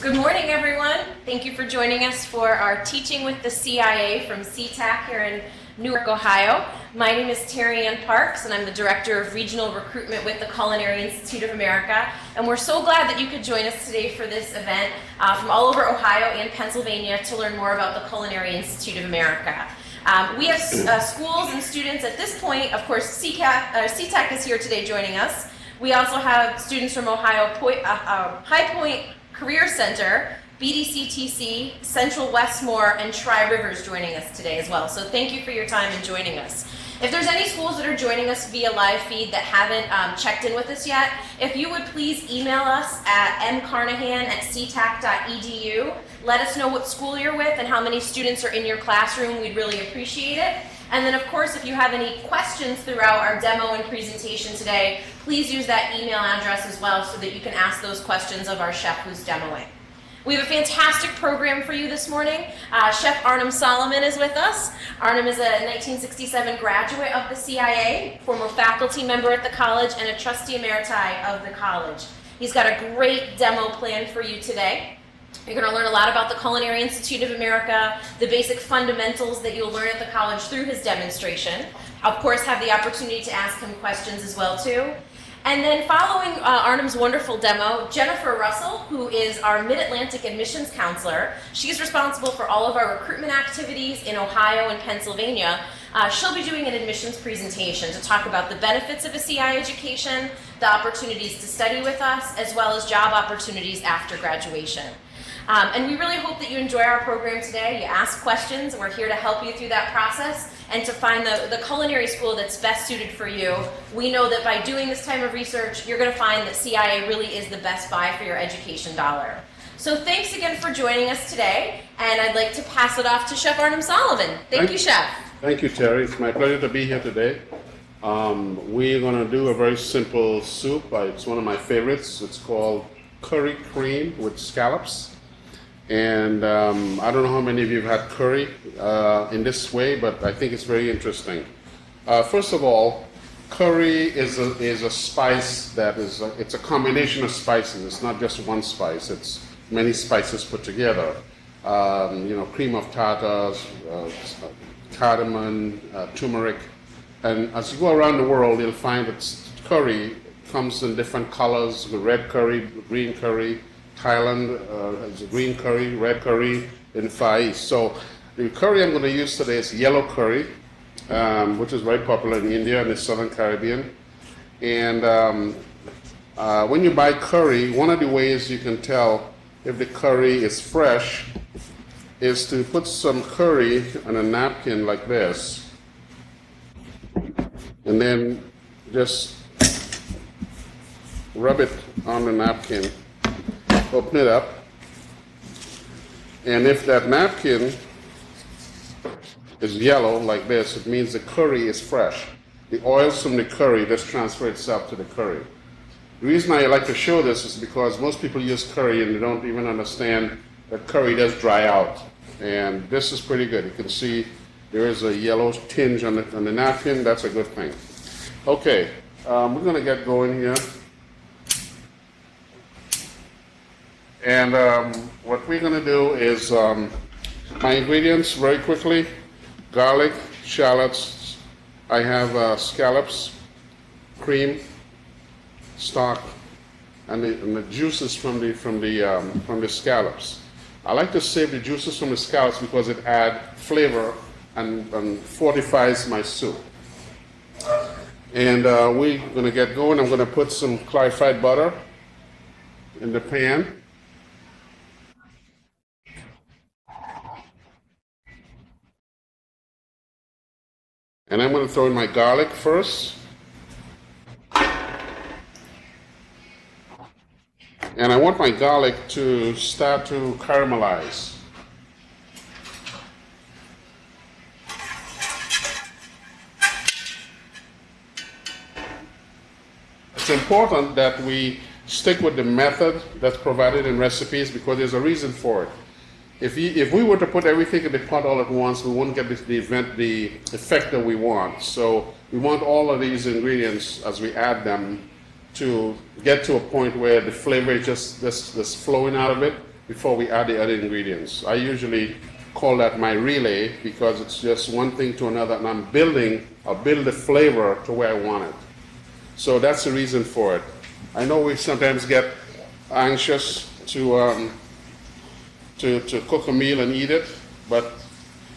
Good morning, everyone. Thank you for joining us for our Teaching with the CIA from C-TEC here in Newark, Ohio. My name is Terry Ann Parks, and I'm the Director of Regional Recruitment with the Culinary Institute of America. And we're so glad that you could join us today for this event from all over Ohio and Pennsylvania to learn more about the Culinary Institute of America. We have schools and students at this point. Of course, C-TEC is here today joining us. We also have students from Ohio High Point Career Center, BDCTC, Central Westmore, and Tri-Rivers joining us today as well. So thank you for your time in joining us. If there's any schools that are joining us via live feed that haven't checked in with us yet, if you would please email us at mcarnahan@ctec.edu. Let us know what school you're with and how many students are in your classroom. We'd really appreciate it. And then, of course, if you have any questions throughout our demo and presentation today, please use that email address as well so that you can ask those questions of our chef who's demoing. We have a fantastic program for you this morning. Chef Arnym Solomon is with us. Arnym is a 1967 graduate of the CIA, former faculty member at the college, and a trustee emeriti of the college. He's got a great demo planned for you today. You're going to learn a lot about the Culinary Institute of America, the basic fundamentals that you'll learn at the college through his demonstration. Of course, have the opportunity to ask him questions as well, too. And then following Arnym's wonderful demo, Jennifer Russell, who is our Mid-Atlantic Admissions Counselor, she's responsible for all of our recruitment activities in Ohio and Pennsylvania. She'll be doing an admissions presentation to talk about the benefits of a CI education, the opportunities to study with us, as well as job opportunities after graduation. And we really hope that you enjoy our program today. You ask questions, and we're here to help you through that process and to find the culinary school that's best suited for you. We know that by doing this type of research, you're going to find that CIA really is the best buy for your education dollar. So thanks again for joining us today, and I'd like to pass it off to Chef Arnym Solomon. Thank you, Chef. Thank you, Terry. It's my pleasure to be here today. We're going to do a very simple soup. It's one of my favorites. It's called curry cream with scallops. And I don't know how many of you have had curry in this way, but I think it's very interesting. First of all, curry is a spice that is it's a combination of spices. It's not just one spice. It's many spices put together. You know, cream of tartar, cardamom, turmeric, and as you go around the world, you'll find that curry comes in different colors: red curry, green curry. Thailand has a green curry, red curry in Far East. So the curry I'm going to use today is yellow curry, which is very popular in India and the Southern Caribbean. And when you buy curry, one of the ways you can tell if the curry is fresh is to put some curry on a napkin like this, and then just rub it on the napkin. Open it up, and if that napkin is yellow like this, it means the curry is fresh. The oils from the curry just transfer itself to the curry. The reason I like to show this is because most people use curry and they don't even understand that curry does dry out. And this is pretty good. You can see there is a yellow tinge on the napkin. That's a good thing. Okay, we're going to get going here. And what we're going to do is my ingredients very quickly: garlic, shallots. I have scallops, cream, stock, and the juices from the scallops. I like to save the juices from the scallops because it adds flavor and fortifies my soup. And we're going to get going. I'm going to put some clarified butter in the pan. And I'm going to throw in my garlic first. And I want my garlic to start to caramelize. It's important that we stick with the method that's provided in recipes because there's a reason for it. If we were to put everything in the pot all at once, we wouldn't get the effect that we want. So we want all of these ingredients, as we add them, to get to a point where the flavor is just flowing out of it, before we add the other ingredients. I usually call that my relay because it's just one thing to another, and I'll build the flavor to where I want it. So that's the reason for it. I know we sometimes get anxious to cook a meal and eat it, but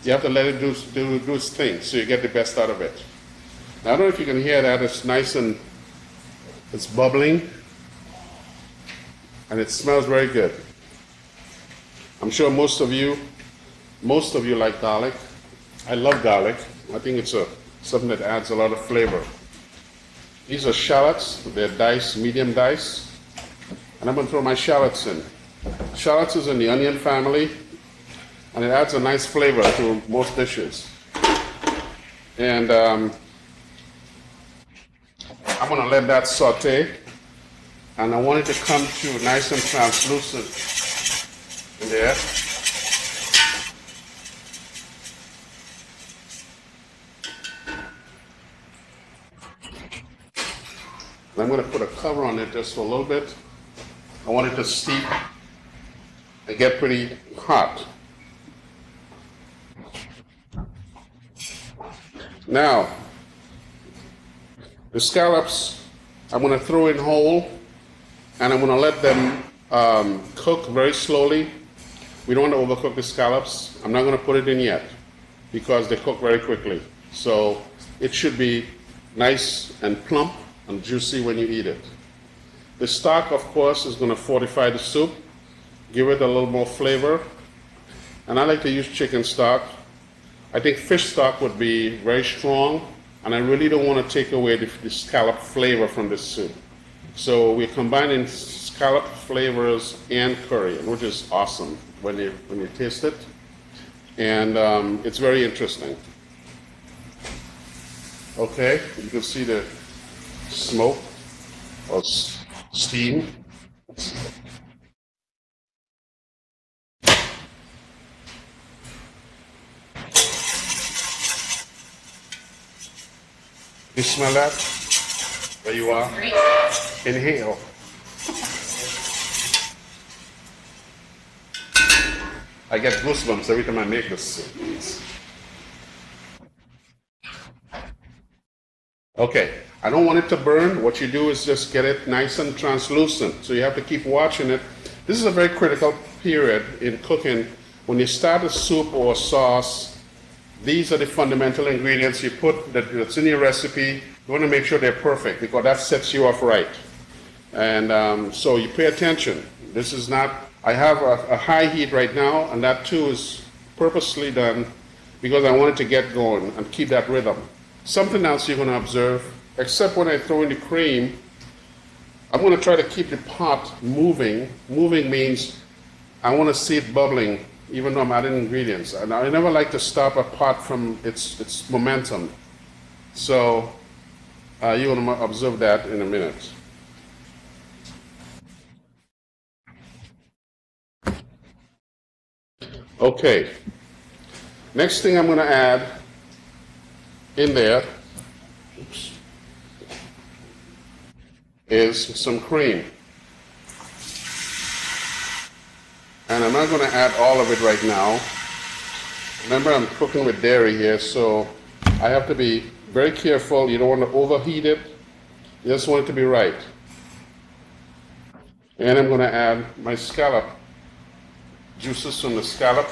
you have to let it do its thing so you get the best out of it. Now, I don't know if you can hear that. It's nice and it's bubbling, and it smells very good. I'm sure most of you like garlic. I love garlic. I think it's something that adds a lot of flavor. These are shallots. They're diced, medium dice. And I'm going to throw my shallots in. Shallots is in the onion family, and it adds a nice flavor to most dishes. And I'm going to let that saute, and I want it to come to nice and translucent in there. And I'm going to put a cover on it just for a little bit. I want it to steep and get pretty hot. Now, the scallops, I'm going to throw in whole, and I'm going to let them cook very slowly. We don't want to overcook the scallops. I'm not going to put it in yet because they cook very quickly. So it should be nice and plump and juicy when you eat it. The stock, of course, is going to fortify the soup, give it a little more flavor. And I like to use chicken stock. I think fish stock would be very strong, and I really don't want to take away the scallop flavor from this soup. So we're combining scallop flavors and curry, which is awesome when you taste it. And it's very interesting. Okay, you can see the smoke or steam. You smell that? There you are. Great. Inhale. I get goosebumps every time I make this. Okay, I don't want it to burn. What you do is just get it nice and translucent. So you have to keep watching it. This is a very critical period in cooking. When you start a soup or a sauce, these are the fundamental ingredients you put that's in your recipe. You want to make sure they're perfect because that sets you off right. And so you pay attention. This is not, I have a high heat right now, and that too is purposely done because I want it to get going and keep that rhythm. Something else you're going to observe, except when I throw in the cream, I'm going to try to keep the pot moving. Moving means I want to see it bubbling even though I'm adding ingredients. And I never like to stop a pot from its momentum. So you're going to observe that in a minute. Okay. Next thing I'm going to add in there is some cream. And I'm not going to add all of it right now. Remember, I'm cooking with dairy here, so I have to be very careful. You don't want to overheat it. You just want it to be right. And I'm going to add my scallop, juices from the scallop.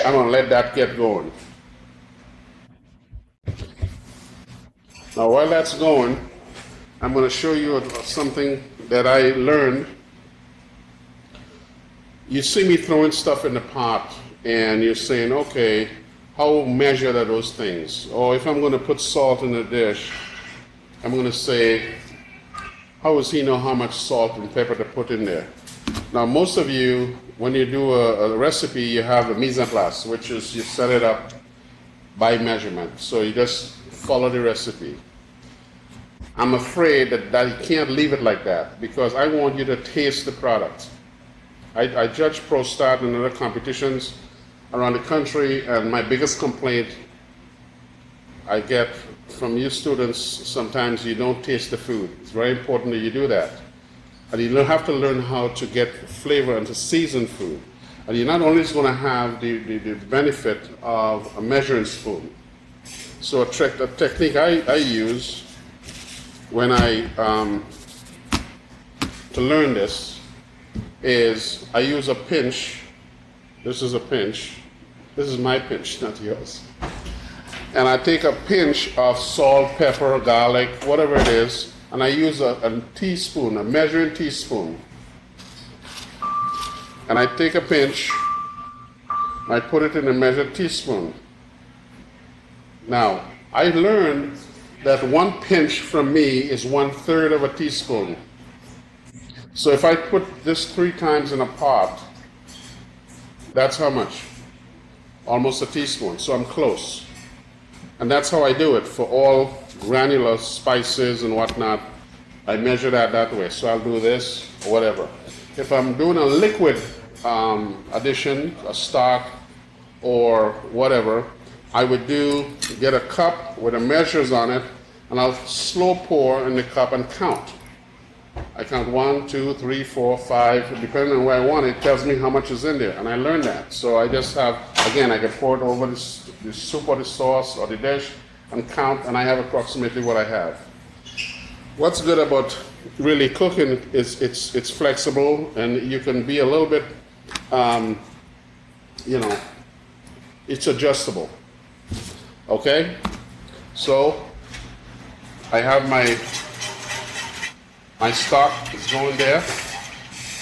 I'm going to let that get going. Now, while that's going, I'm going to show you something that I learned. You see me throwing stuff in the pot, and you're saying, okay, how measured are those things? Or if I'm going to put salt in a dish, I'm going to say, how does he know how much salt and pepper to put in there? Now, most of you, when you do a recipe, you have a mise en place, which is you set it up by measurement. So you just follow the recipe. I'm afraid that you can't leave it like that because I want you to taste the product. I judge ProStat and other competitions around the country, and my biggest complaint I get from you students, sometimes you don't taste the food. It's very important that you do that. And you have to learn how to get flavor and to season food. And you're not only going to have the benefit of a measuring spoon. So a technique I use when to learn this is I use a pinch. This is a pinch. This is my pinch, not yours. And I take a pinch of salt, pepper, garlic, whatever it is, and I use a teaspoon, a measuring teaspoon. And I take a pinch, I put it in a measured teaspoon. Now, I learned that one pinch from me is 1/3 of a teaspoon. So if I put this 3 times in a pot, that's how much? Almost a teaspoon, so I'm close. And that's how I do it for all granular spices and whatnot. I measure that way, so I'll do this or whatever. If I'm doing a liquid addition, a stock or whatever, I would get a cup with the measures on it, and I'll slow pour in the cup and count. I count 1, 2, 3, 4, 5, depending on where I want it, tells me how much is in there, and I learned that. So I just have, again, I can pour it over the soup or the sauce or the dish and count, and I have approximately what I have. What's good about really cooking is it's flexible, and you can be a little bit, it's adjustable. Okay? So I have my stock is going there.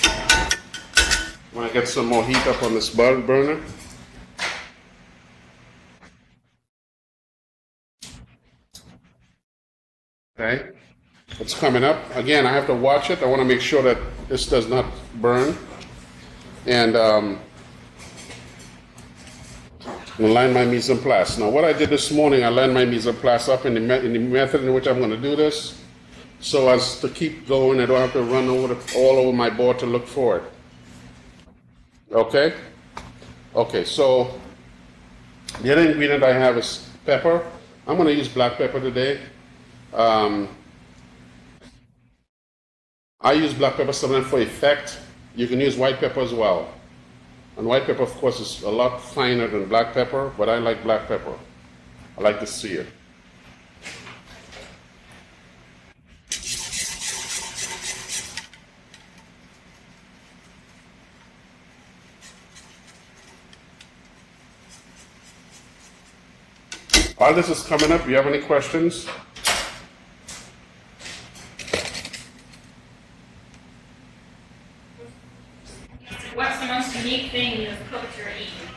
I'm going to get some more heat up on this burner. Okay, it's coming up. Again, I have to watch it. I want to make sure that this does not burn. And I'm going to line my mise en place. Now, what I did this morning, I lined my mise en place up in the method in which I'm going to do this, so as to keep going. I don't have to run all over my board to look for it. Okay? Okay, so the other ingredient I have is pepper. I'm going to use black pepper today. I use black pepper sometimes for effect. You can use white pepper as well. And white pepper, of course, is a lot finer than black pepper, but I like black pepper. I like to see it. While this is coming up, do you have any questions? What's the most unique thing you've cooked or eaten?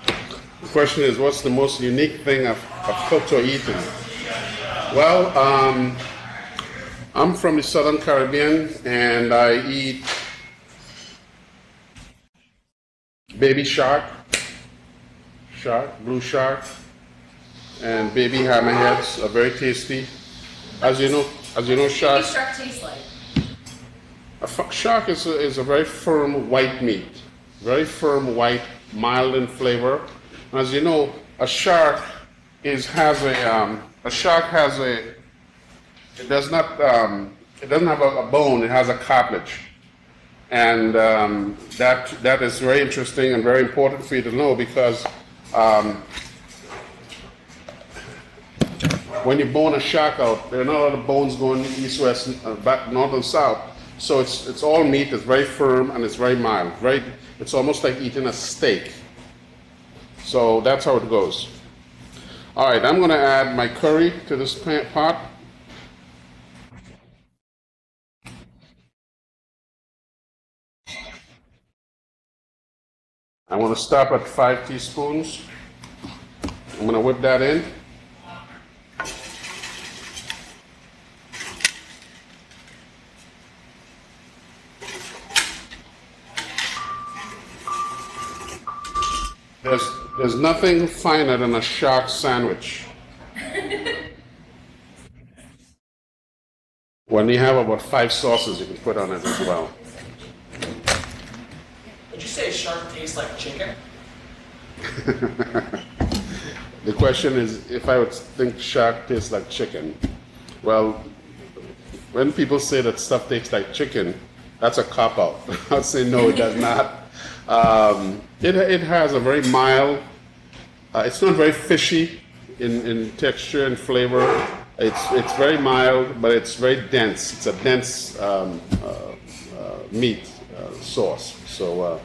The question is, what's the most unique thing I've cooked or eaten? Well, I'm from the Southern Caribbean, and I eat baby shark, blue shark, and baby hammerheads are very tasty. As you know, shark. What does shark taste like? Shark is a very firm white meat, very firm white, mild in flavor. And as you know, a shark has a it doesn't have a bone. It has a cartilage, and that is very interesting and very important for you to know, because when you bone a shark out, there are not a lot of bones going east, west, back, north, and south. So it's all meat. It's very firm and it's very mild. It's almost like eating a steak. So that's how it goes. All right, I'm going to add my curry to this pot. I want to stop at 5 teaspoons. I'm going to whip that in. There's nothing finer than a shark sandwich. When you have about 5 sauces, you can put on it as well. Would you say shark tastes like chicken? The question is, if I would think shark tastes like chicken. Well, when people say that stuff tastes like chicken, That's a cop-out. I'd say no, it does not. It has a very mild, it's not very fishy in texture and flavor. It's very mild, but it's very dense. It's a dense meat sauce. So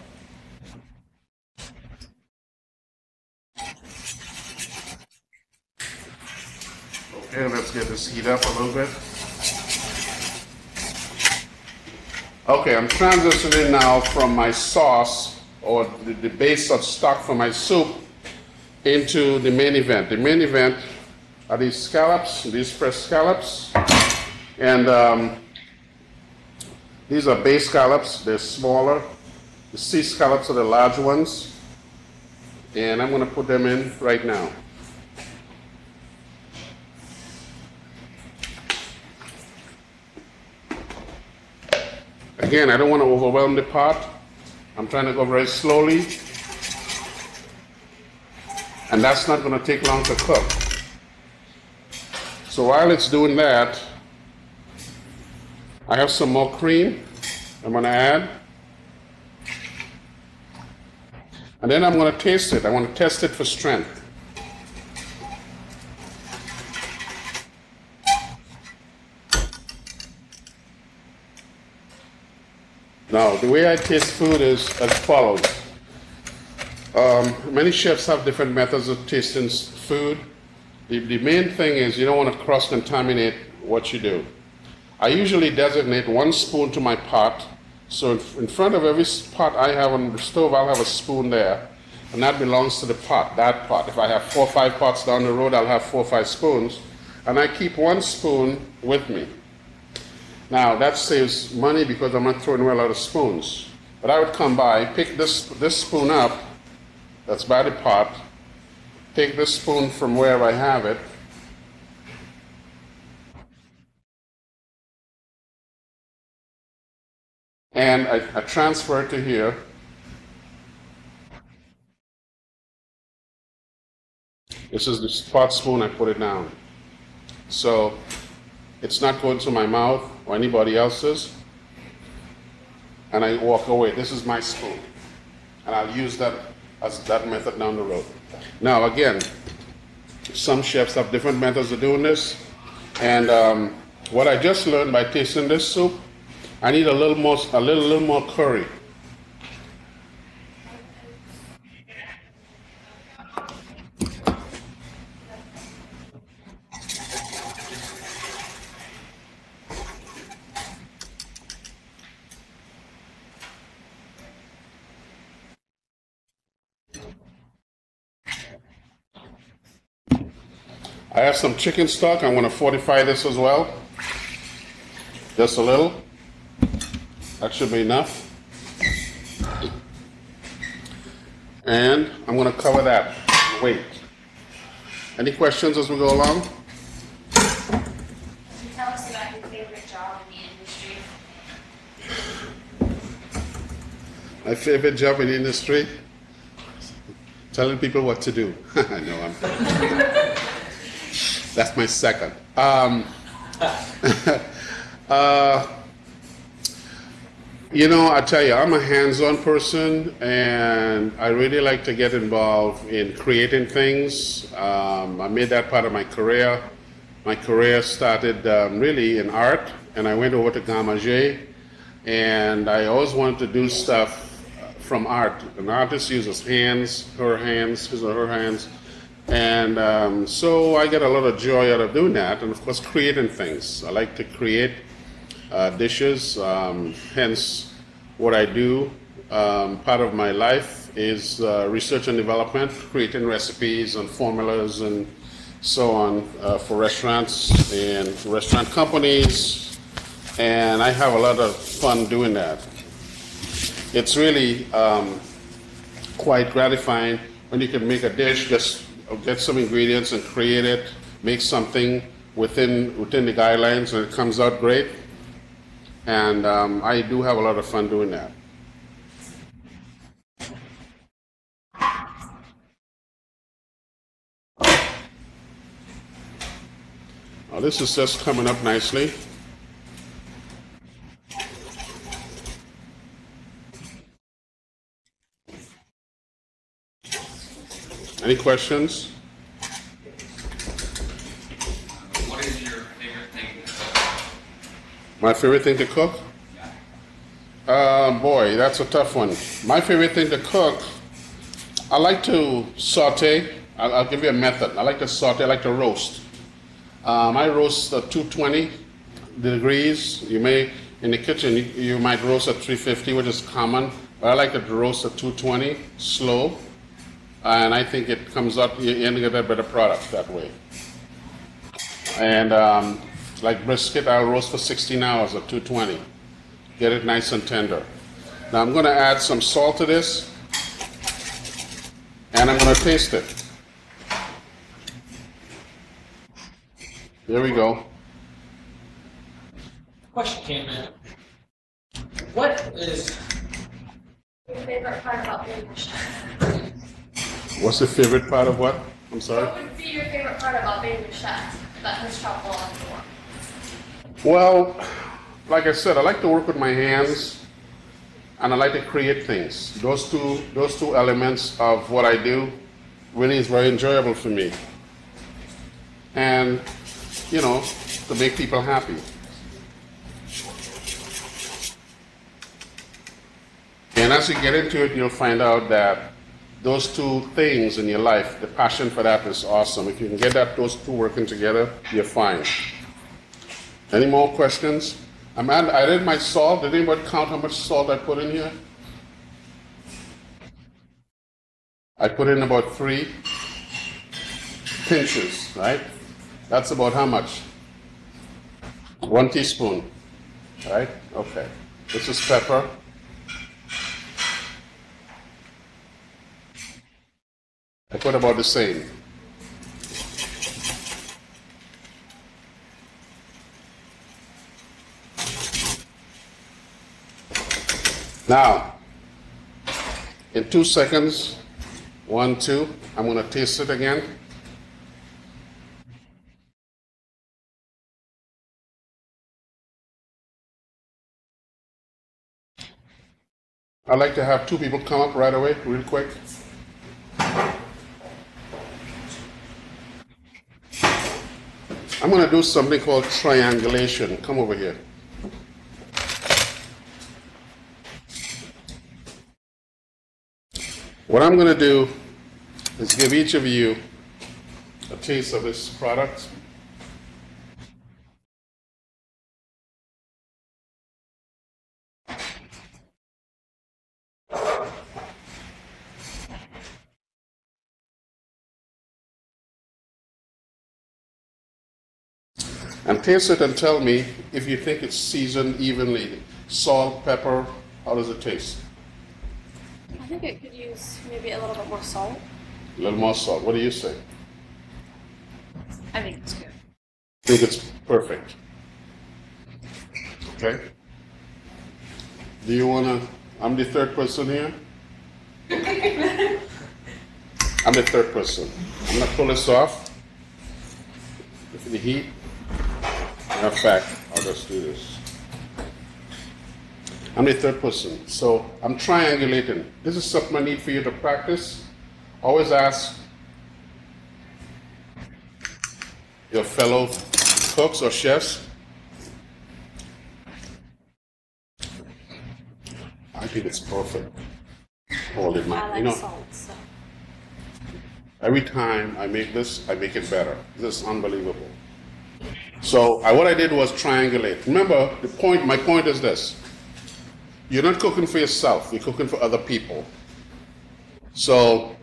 okay, let's get this heat up a little bit. Okay, I'm transitioning now from my sauce, or the base of stock for my soup, into the main event. The main event are these scallops, these fresh scallops. And these are bay scallops, they're smaller. The sea scallops are the large ones. And I'm gonna put them in right now. Again, I don't want to overwhelm the pot. I'm trying to go very slowly. And that's not going to take long to cook. So while it's doing that, I have some more cream I'm going to add. And then I'm going to taste it. I want to test it for strength. Now, the way I taste food is as follows. Many chefs have different methods of tasting food. The main thing is you don't want to cross-contaminate what you do. I usually designate 1 spoon to my pot. So in front of every pot I have on the stove, I'll have a spoon there. And that belongs to the pot, that pot. If I have 4 or 5 pots down the road, I'll have 4 or 5 spoons. And I keep 1 spoon with me. Now, that saves money because I'm not throwing away a lot of spoons. But I would come by, pick this spoon up, that's by the pot, take this spoon from wherever I have it, and I transfer it to here. This is the pot spoon, I put it down. So, it's not going to my mouth or anybody else's. And I walk away. This is my spoon. And I'll use that as that method down the road. Now again, some chefs have different methods of doing this. And what I just learned by tasting this soup, I need a little more curry. I have some chicken stock. I'm going to fortify this as well. Just a little. That should be enough. And I'm going to cover that. Wait. Any questions as we go along? Can you tell us about your favorite job in the industry? My favorite job in the industry? Telling people what to do. I know I'm... That's my second. You know, I tell you, I'm a hands-on person, and I really like to get involved in creating things. I made that part of my career. My career started really in art, and I went over to Gamage, and I always wanted to do stuff from art. An artist uses hands, his or her hands. And so I get a lot of joy out of doing that, and of course creating things. I like to create dishes, hence what I do. Part of my life is research and development, creating recipes and formulas and so on for restaurants and restaurant companies, and I have a lot of fun doing that. It's really quite gratifying when you can make a dish, just get some ingredients and create it, make something within the guidelines, and it comes out great. And I do have a lot of fun doing that. Now this is just coming up nicely. Any questions? What is your favorite thing to cook? My favorite thing to cook? Boy, that's a tough one. My favorite thing to cook, I like to saute. I'll give you a method. I like to saute, I like to roast. I roast at 220 degrees. You may, in the kitchen, you might roast at 350, which is common. But I like to roast at 220, slow. And I think it comes out, you end up get a better product that way. And like brisket, I'll roast for 16 hours at 220. Get it nice and tender. Now I'm going to add some salt to this. And I'm going to taste it. There we go. Question came in. What is Your favorite part about being a chef? What's the favorite part of what? I'm sorry? What would be your favorite part about being a chef that has trouble on the work? Well, like I said, I like to work with my hands and I like to create things. Those two elements of what I do really is very enjoyable for me. And, you know, to make people happy. And as you get into it, you'll find out that those two things in your life, the passion for that is awesome. If you can get those two working together, you're fine. Any more questions? I did my salt. Did anybody count how much salt I put in here? I put in about 3 pinches, right? That's about how much? 1 teaspoon, right? Okay. This is pepper. I put about the same. Now, in 2 seconds, 1, 2, I'm going to taste it again. I'd like to have 2 people come up right away, real quick. I'm going to do something called triangulation. Come over here. What I'm going to do is give each of you a taste of this product. And taste it and tell me if you think it's seasoned evenly. Salt, pepper, how does it taste? I think it could use maybe a little bit more salt. A little more salt. What do you say? I think it's good. I think it's perfect. Okay. Do you want to? I'm the third person here. I'm the third person. I'm going to pull this off. If the heat. In fact, I'll just do this. I'm the third person, so I'm triangulating. This is something I need for you to practice. Always ask your fellow cooks or chefs. I think it's perfect. Hold it, I like you know, salt, so. every time I make this, I make it better. This is unbelievable. So what I did was triangulate. Remember, my point is this. You're not cooking for yourself, you're cooking for other people. So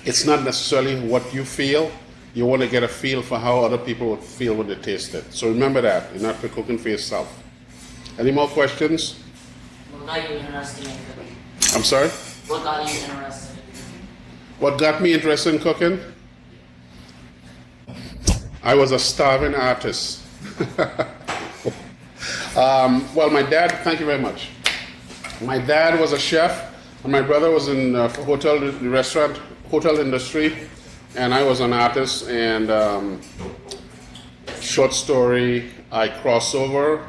it's not necessarily what you feel, you want to get a feel for how other people would feel when they taste it. So remember that, you're not cooking for yourself. Any more questions? What got you interested in cooking? I'm sorry? What got you interested in cooking? What got me interested in cooking? I was a starving artist. Well, my dad, thank you very much. My dad was a chef, and my brother was in hotel industry, and I was an artist. And short story, I crossed over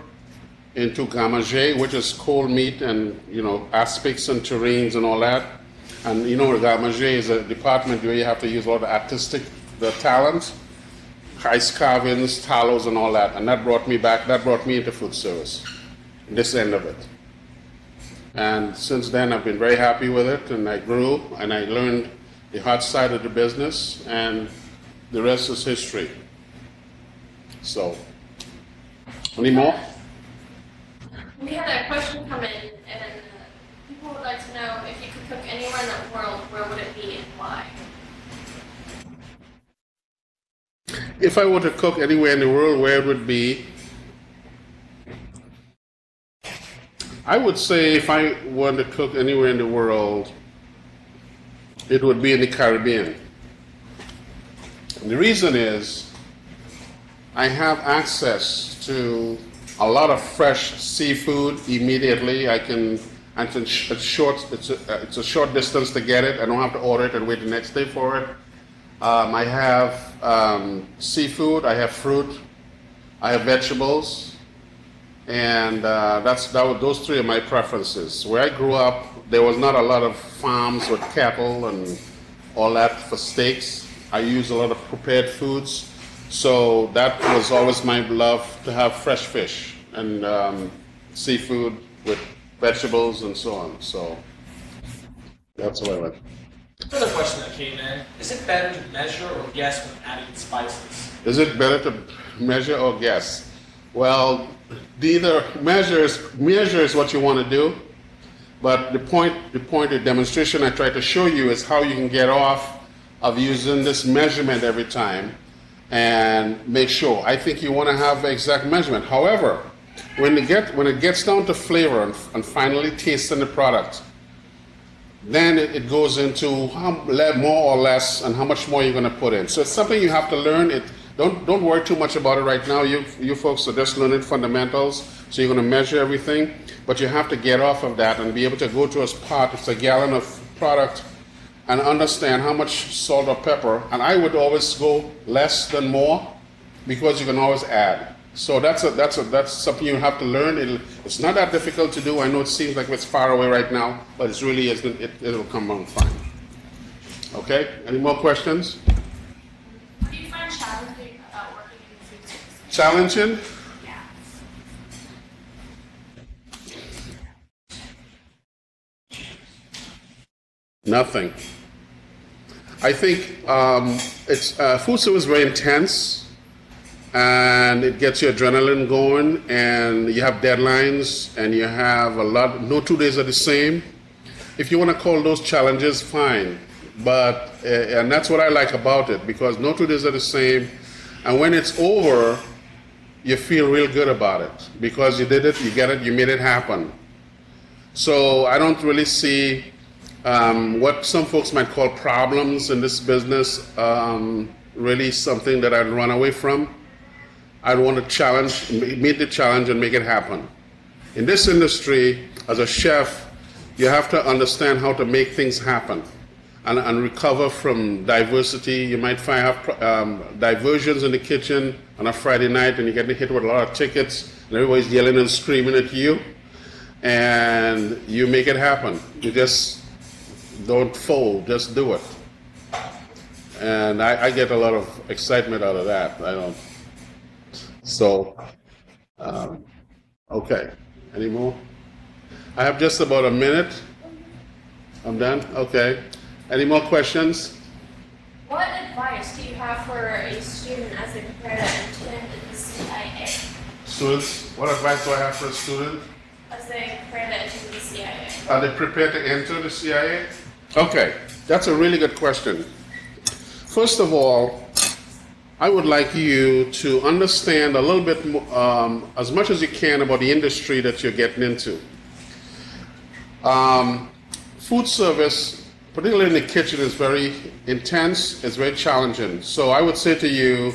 into gamage, which is cold meat and, you know, aspics and terrines and all that. And you know, garde manger is a department where you have to use all the artistic, the talent, ice carvings, tallows, and all that. And that brought me back, that brought me into food service, this end of it. And since then, I've been very happy with it, and I grew, and I learned the hot side of the business, and the rest is history. So, any more? We had a question come in, and people would like to know if you could cook anywhere in the world, where would it be and why? If I were to cook anywhere in the world, where it would be? I would say if I wanted to cook anywhere in the world, it would be in the Caribbean. And the reason is I have access to a lot of fresh seafood immediately. It's a short distance to get it. I don't have to order it and wait the next day for it. I have seafood, I have fruit, I have vegetables, and those three are my preferences. Where I grew up, there was not a lot of farms with cattle and all that for steaks. I used a lot of prepared foods, so that was always my love, to have fresh fish and seafood with vegetables and so on. So that's what I like. Another question that came in: is it better to measure or guess when adding spices? Is it better to measure or guess? Well, neither. Measure is what you want to do, but the point, the demonstration I try to show you is how you can get off of using this measurement every time and make sure. I think you want to have exact measurement. However, when it gets down to flavor and finally tasting the product, then it goes into how more or less and how much more you're going to put in. So it's something you have to learn. Don't worry too much about it right now. You folks are just learning fundamentals, so you're going to measure everything. But you have to get off of that and be able to go to a pot, it's a gallon of product, and understand how much salt or pepper. And I would always go less than more, because you can always add. So that's something you have to learn. It's not that difficult to do. I know it seems like it's far away right now, but it really isn't. It'll come on fine. Okay. Any more questions? What do you find challenging about working in the food service? Challenging? Yeah. Nothing. I think food service is very intense. And it gets your adrenaline going, and you have deadlines, and you have no 2 days are the same. If you want to call those challenges, fine. But, and that's what I like about it, because no 2 days are the same. And when it's over, you feel real good about it, because you did it, you get it, you made it happen. So I don't really see what some folks might call problems in this business, really something that I'd run away from. I'd want to meet the challenge and make it happen. In this industry, as a chef, you have to understand how to make things happen and recover from diversity. You might have diversions in the kitchen on a Friday night, and you get hit with a lot of tickets, and everybody's yelling and screaming at you, and you make it happen. You just don't fold, just do it. And I get a lot of excitement out of that. So, okay, any more? I have just about a minute. I'm done? Okay. Any more questions? What advice do you have for a student as they prepare to enter the CIA? Students, what advice do I have for a student? As they prepare to enter the CIA. Are they prepared to enter the CIA? Okay, that's a really good question. First of all, I would like you to understand a little bit more, as much as you can, about the industry that you're getting into. Food service, particularly in the kitchen, is very intense, it's very challenging. So I would say to you,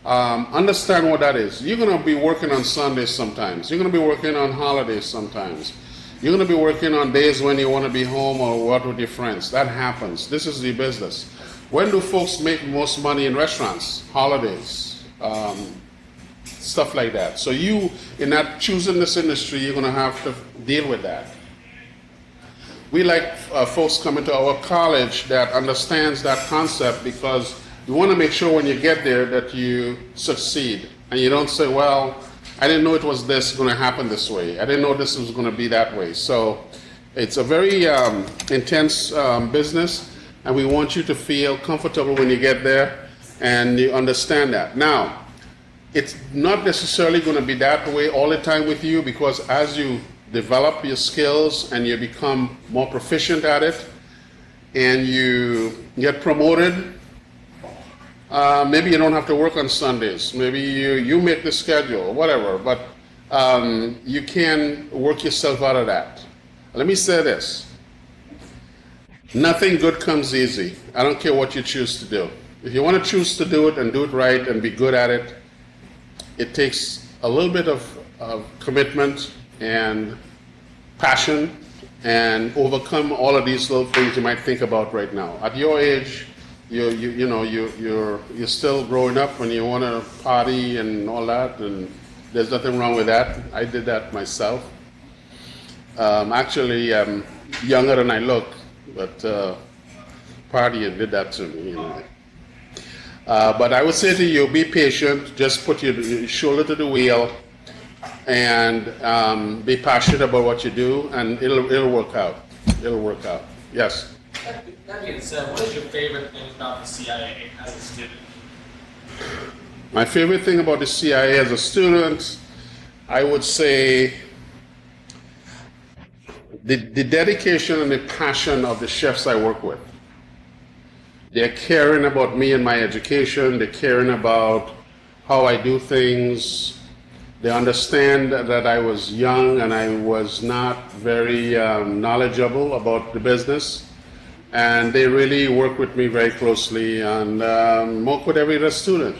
understand what that is. You're going to be working on Sundays sometimes. You're going to be working on holidays sometimes. You're going to be working on days when you want to be home or out with your friends. That happens. This is the business. When do folks make most money in restaurants? Holidays, stuff like that. So you, in that choosing this industry, you're going to have to deal with that. we like folks coming to our college that understands that concept, because we want to make sure when you get there that you succeed and you don't say, well, I didn't know it was going to happen this way. I didn't know this was going to be that way. So it's a very intense business, and we want you to feel comfortable when you get there and you understand that. Now, it's not necessarily going to be that way all the time with you, because as you develop your skills and you become more proficient at it and you get promoted, maybe you don't have to work on Sundays. Maybe you make the schedule, whatever, but you can work yourself out of that. Let me say this. Nothing good comes easy. I don't care what you choose to do. If you want to choose to do it and do it right and be good at it, it takes a little bit of commitment and passion and overcome all of these little things you might think about right now. At your age, you're still growing up when you want to party and all that, and there's nothing wrong with that. I did that myself. Actually, I'm younger than I look, but partying did that to me. But I would say to you, be patient. Just put your shoulder to the wheel and be passionate about what you do, and it'll work out. It'll work out. Yes. That being said, what is your favorite thing about the CIA as a student? My favorite thing about the CIA as a student, I would say the dedication and the passion of the chefs I work with. They're caring about me and my education. They're caring about how I do things. They understand that I was young and I was not very knowledgeable about the business. And they really work with me very closely and work with every other student.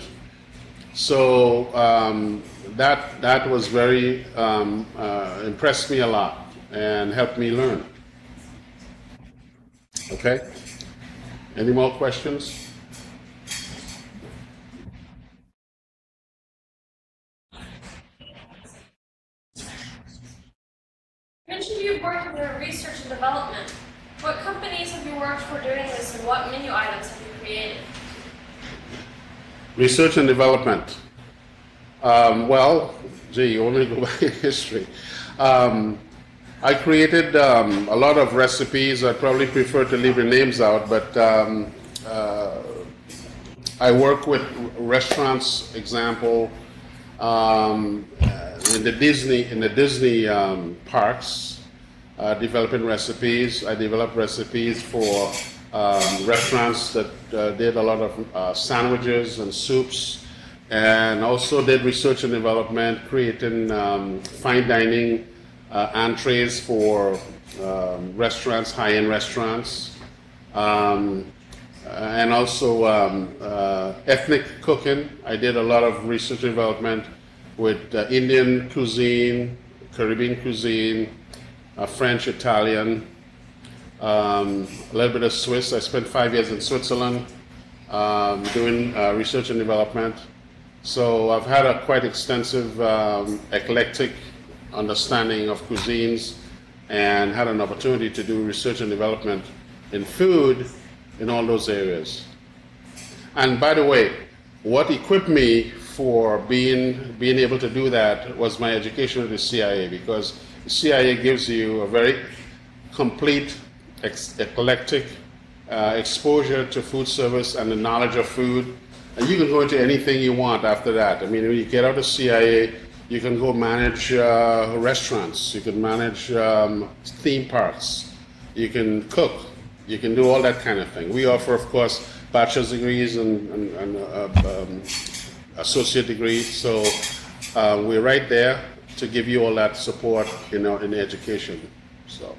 So that was very, impressed me a lot and helped me learn. Okay? Any more questions? You mentioned you've worked in research and development. What companies have you worked for doing this, and what menu items have you created? Research and development. Well, gee, you only go back in history. I created a lot of recipes. I probably prefer to leave the names out, but I work with restaurants, example, in the Disney parks, developing recipes. I developed recipes for restaurants that did a lot of sandwiches and soups, and also did research and development, creating fine dining entrees for restaurants, high-end restaurants, and also ethnic cooking. I did a lot of research and development with Indian cuisine, Caribbean cuisine, French, Italian, a little bit of Swiss. I spent 5 years in Switzerland doing research and development. So I've had a quite extensive, eclectic understanding of cuisines, and had an opportunity to do research and development in food in all those areas. And by the way, what equipped me for being able to do that was my education at the CIA, because the CIA gives you a very complete, eclectic exposure to food service and the knowledge of food, and you can go into anything you want after that. I mean, when you get out of CIA, you can go manage restaurants, you can manage theme parks, you can cook, you can do all that kind of thing. We offer, of course, bachelor's degrees and associate degrees, so we're right there to give you all that support, in education. So.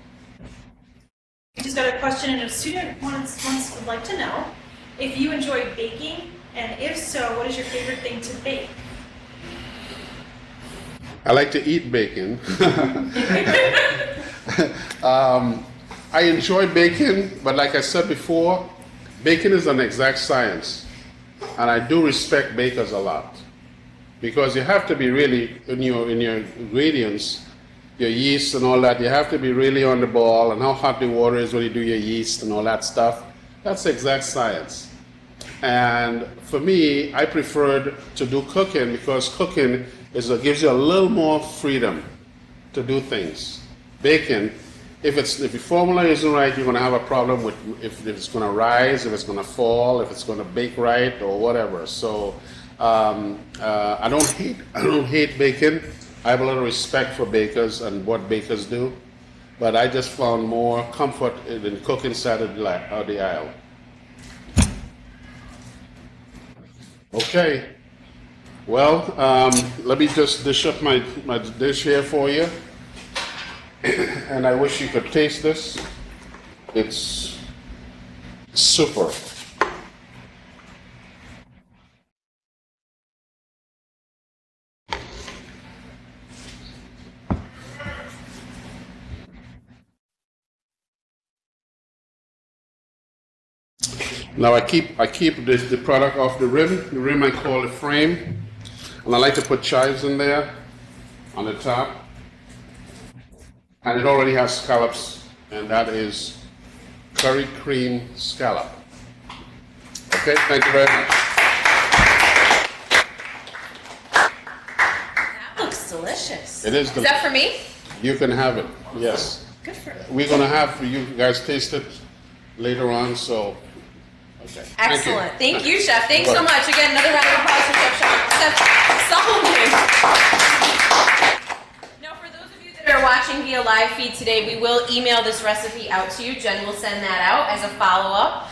I just got a question, and a student once would like to know if you enjoy baking, and if so, what is your favorite thing to bake? I like to eat bacon. I enjoy baking, but like I said before, baking is an exact science. And I do respect bakers a lot, because you have to be really, in your ingredients, your yeast and all that, you have to be really on the ball, and how hot the water is when you do your yeast and all that stuff. That's exact science. And for me, I preferred to do cooking because cooking gives you a little more freedom to do things. Baking, if your formula isn't right, you're going to have a problem with if it's going to rise, if it's going to fall, if it's going to bake right, or whatever. So I don't hate baking. I have a lot of respect for bakers and what bakers do, but I just found more comfort in the cooking side of the aisle. Okay. Well, let me just dish up my dish here for you. And I wish you could taste this. It's super. Now I keep the product off the rim. The rim I call the frame. And I like to put chives in there on the top. And it already has scallops, and that is curry cream scallop. Okay, thank you very much. That looks delicious. It is Is delicious. that for me? You can have it, yes. Good for you. We're going to have you guys taste it later on, so, okay. Excellent. Thank you, Chef. Thanks so much. Again, another round of applause for Chef Solomon. Now, for those of you that are watching via live feed today, we will email this recipe out to you. Jen will send that out as a follow-up.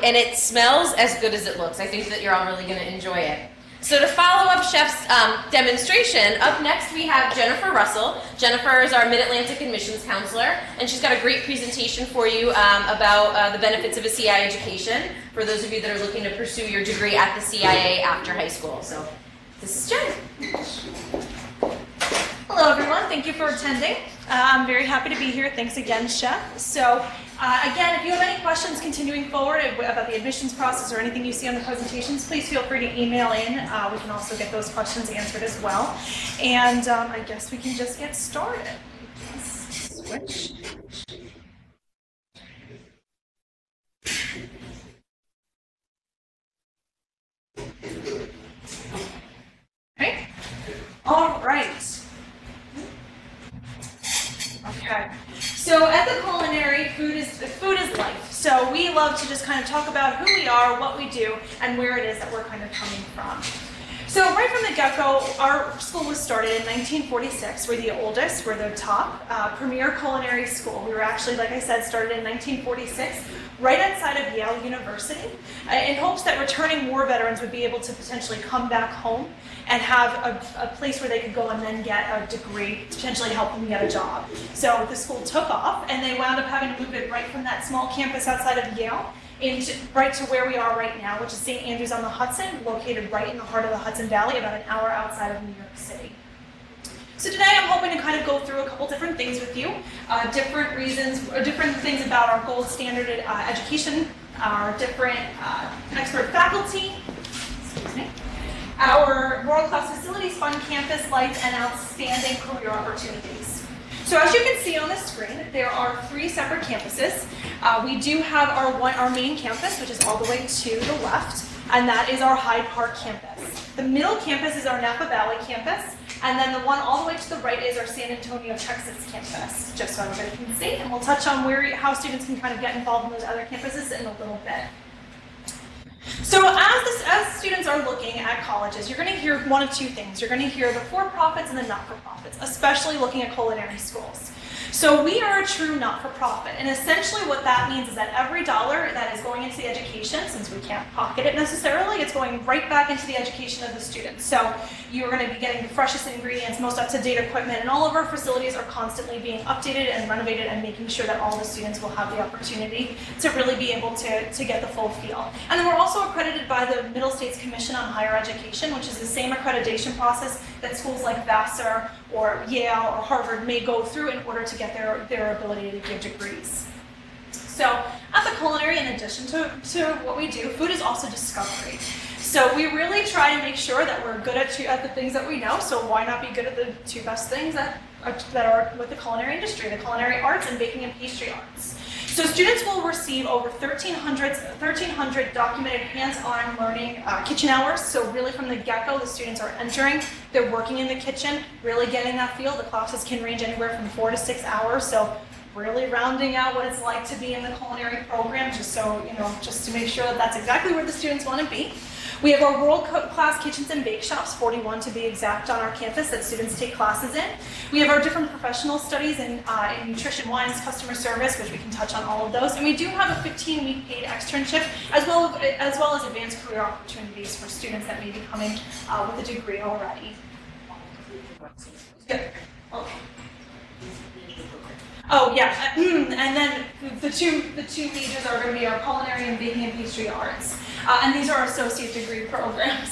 And it smells as good as it looks. I think that you're all really going to enjoy it. So to follow up Chef's demonstration, up next we have Jennifer Russell. Jennifer is our Mid-Atlantic Admissions Counselor, and she's got a great presentation for you about the benefits of a CI education for those of you that are looking to pursue your degree at the CIA after high school. So this is Jen. Hello everyone, thank you for attending. I'm very happy to be here. Thanks again, Chef. So again, if you have any questions continuing forward about the admissions process or anything you see on the presentations, please feel free to email in. We can also get those questions answered as well. And I guess we can just get started. Switch. Okay. All right. Okay, so at the Culinary, food is life. So we love to just kind of talk about who we are, what we do, and where it is that we're kind of coming from. So right from the get-go, our school was started in 1946. We're the oldest, we're the top premier culinary school. We were actually, like I said, started in 1946, right outside of Yale University, in hopes that returning war veterans would be able to potentially come back home and have a place where they could go and then get a degree, potentially help them get a job. So the school took off, and they wound up having to move it right from that small campus outside of Yale right to where we are right now, which is St. Andrews on the Hudson, located right in the heart of the Hudson Valley, about an hour outside of New York City. So today I'm hoping to kind of go through a couple different things with you, different reasons, or different things about our gold standard education, our different expert faculty, excuse me, our world-class facilities, fun campus life, and outstanding career opportunities. So as you can see on the screen, there are 3 separate campuses. We do have our main campus, which is all the way to the left, and that is our Hyde Park campus. The middle campus is our Napa Valley campus, and then the one all the way to the right is our San Antonio, Texas campus, just so everybody can see. And we'll touch on how students can kind of get involved in those other campuses in a little bit. So as students are looking at colleges, you're going to hear one of 2 things. You're going to hear the for-profits and the not-for-profits, especially looking at culinary schools. So we are a true not-for-profit, and essentially what that means is that every dollar that is going into the education, since we can't pocket it necessarily, it's going right back into the education of the students. So you're going to be getting the freshest ingredients, most up-to-date equipment, and all of our facilities are constantly being updated and renovated and making sure that all the students will have the opportunity to really be able to get the full feel. And then we're also accredited by the Middle States Commission on Higher Education, which is the same accreditation process that schools like Vassar or Yale or Harvard may go through in order to get their ability to give degrees. So at the Culinary, in addition to what we do, food is also discovery. So we really try to make sure that we're good at the things that we know, so why not be good at the two best things that are with the culinary industry, the culinary arts and baking and pastry arts. So students will receive over 1,300 documented hands-on learning kitchen hours. So really from the get-go, the students are entering, they're working in the kitchen, really getting that feel. The classes can range anywhere from 4 to 6 hours. So really rounding out what it's like to be in the culinary program, just so, just to make sure that that's exactly where the students want to be. We have our world-class kitchens and bake shops, 41 to be exact, on our campus that students take classes in. We have our different professional studies in nutrition, wines, customer service, which we can touch on all of those. And we do have a 15-week paid externship, as well as advanced career opportunities for students that may be coming with a degree already. Good. Okay. Oh yeah, and then the two majors are going to be our culinary and baking and pastry arts, and these are our associate degree programs.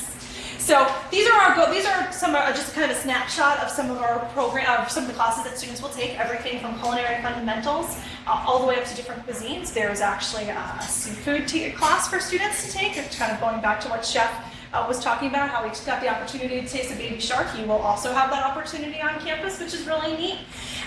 So these are just kind of a snapshot of some of our some of the classes that students will take. Everything from culinary fundamentals all the way up to different cuisines. There's actually a seafood class for students to take. It's kind of going back to what Chef was talking about, how we got the opportunity to taste a baby shark. You will also have that opportunity on campus, which is really neat.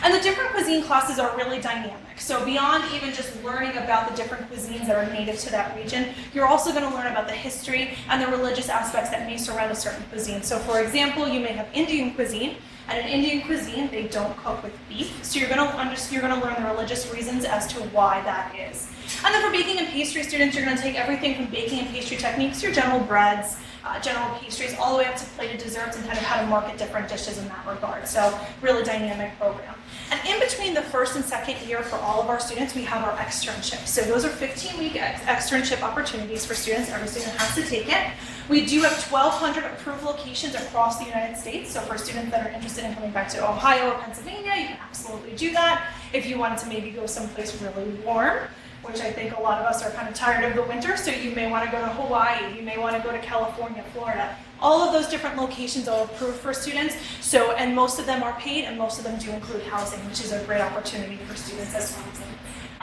And the different cuisine classes are really dynamic. So beyond even just learning about the different cuisines that are native to that region, you're also going to learn about the history and the religious aspects that may surround a certain cuisine. So for example, you may have Indian cuisine, and in Indian cuisine, they don't cook with beef. So you're going to learn the religious reasons as to why that is. And then for baking and pastry students, you're going to take everything from baking and pastry techniques, your general breads, general pastries, all the way up to plated desserts, and kind of how to market different dishes in that regard. So really dynamic program. And in between the first and second year for all of our students, we have our externships. So those are 15-week externship opportunities for students. Every student has to take it. We do have 1,200 approved locations across the United States. So for students that are interested in coming back to Ohio or Pennsylvania, you can absolutely do that. If you wanted to maybe go someplace really warm, which I think a lot of us are kind of tired of the winter, so you may want to go to Hawaii, you may want to go to California, Florida. All of those different locations are approved for students, and most of them are paid, and most of them do include housing, which is a great opportunity for students as well.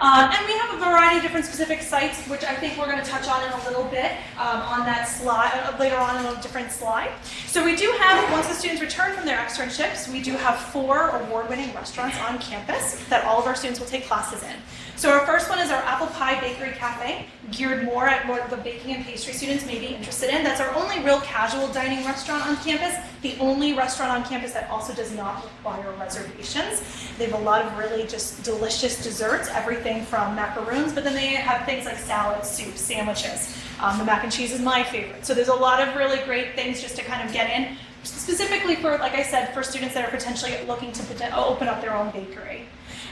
And we have a variety of different specific sites, which I think we're going to touch on in a little bit on that slide, later on in a different slide. So we do have, once the students return from their externships, we do have 4 award-winning restaurants on campus that all of our students will take classes in. So our first one is our Apple Pie Bakery Cafe, geared more at what the baking and pastry students may be interested in. That's our only real casual dining restaurant on campus, the only restaurant on campus that also does not require reservations. They have a lot of really just delicious desserts, everything from macaroons, but then they have things like salads, soups, sandwiches. The mac and cheese is my favorite. So there's a lot of really great things just to kind of get in, specifically for, like I said, for students that are potentially looking to open up their own bakery.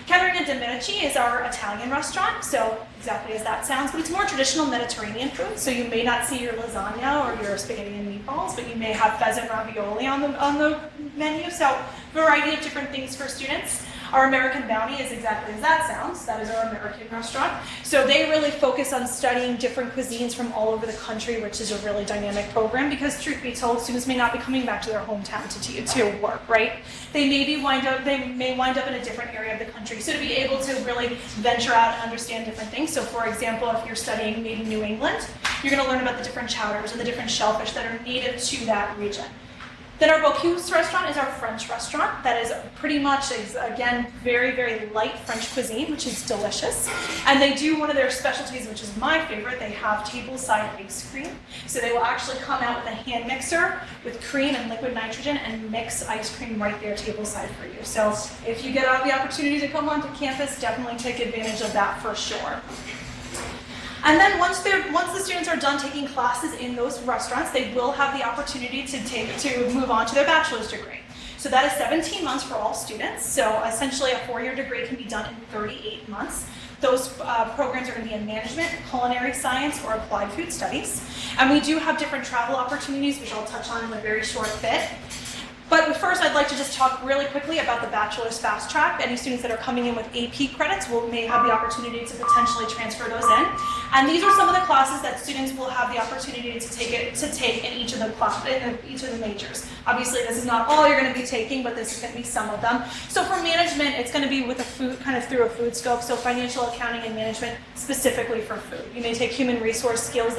Caterina de Medici is our Italian restaurant, so exactly as that sounds, but it's more traditional Mediterranean food, so you may not see your lasagna or your spaghetti and meatballs, but you may have pheasant ravioli on the menu, so variety of different things for students. Our American Bounty is exactly as that sounds. That is our American restaurant. So they really focus on studying different cuisines from all over the country, which is a really dynamic program because, truth be told, students may not be coming back to their hometown to work, right? They may wind up in a different area of the country. So to be able to really venture out and understand different things. So for example, if you're studying maybe New England, you're going to learn about the different chowders and the different shellfish that are native to that region. Then our Bocuse restaurant is our French restaurant. That is pretty much, again, very, very light French cuisine, which is delicious. And they do one of their specialties, which is my favorite. They have tableside ice cream. So they will actually come out with a hand mixer with cream and liquid nitrogen and mix ice cream right there tableside for you. So if you get the opportunity to come onto campus, definitely take advantage of that for sure. And then once the students are done taking classes in those restaurants, they will have the opportunity to move on to their bachelor's degree. So that is 17 months for all students. So essentially a 4-year degree can be done in 38 months. Those programs are going to be in management, culinary science, or applied food studies. And we do have different travel opportunities, which I'll touch on in a very short bit. But first, I'd like to just talk really quickly about the Bachelor's Fast Track. Any students that are coming in with AP credits may have the opportunity to potentially transfer those in. And these are some of the classes that students will have the opportunity to take in each of the majors. Obviously, this is not all you're going to be taking, but this is going to be some of them. So for management, it's going to be with a food, kind of through a food scope. So financial accounting and management specifically for food. You may take human resource skills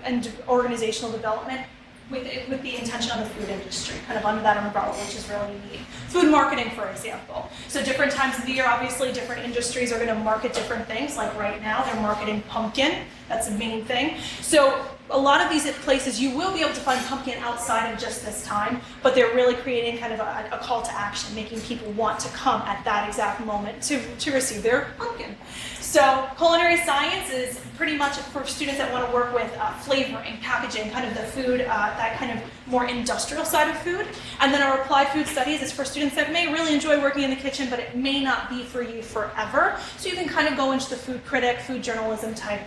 and organizational development with the intention of the food industry, kind of under that umbrella, which is really neat. Food marketing, for example. So different times of the year, obviously, different industries are going to market different things. Like right now, they're marketing pumpkin. That's the main thing. So a lot of these places, you will be able to find pumpkin outside of just this time, but they're really creating kind of a call to action, making people want to come at that exact moment to receive their pumpkin. So culinary science is pretty much for students that want to work with flavoring, packaging, kind of the food, that kind of more industrial side of food. And then our applied food studies is for students that may really enjoy working in the kitchen, but it may not be for you forever. So you can kind of go into the food critic, food journalism type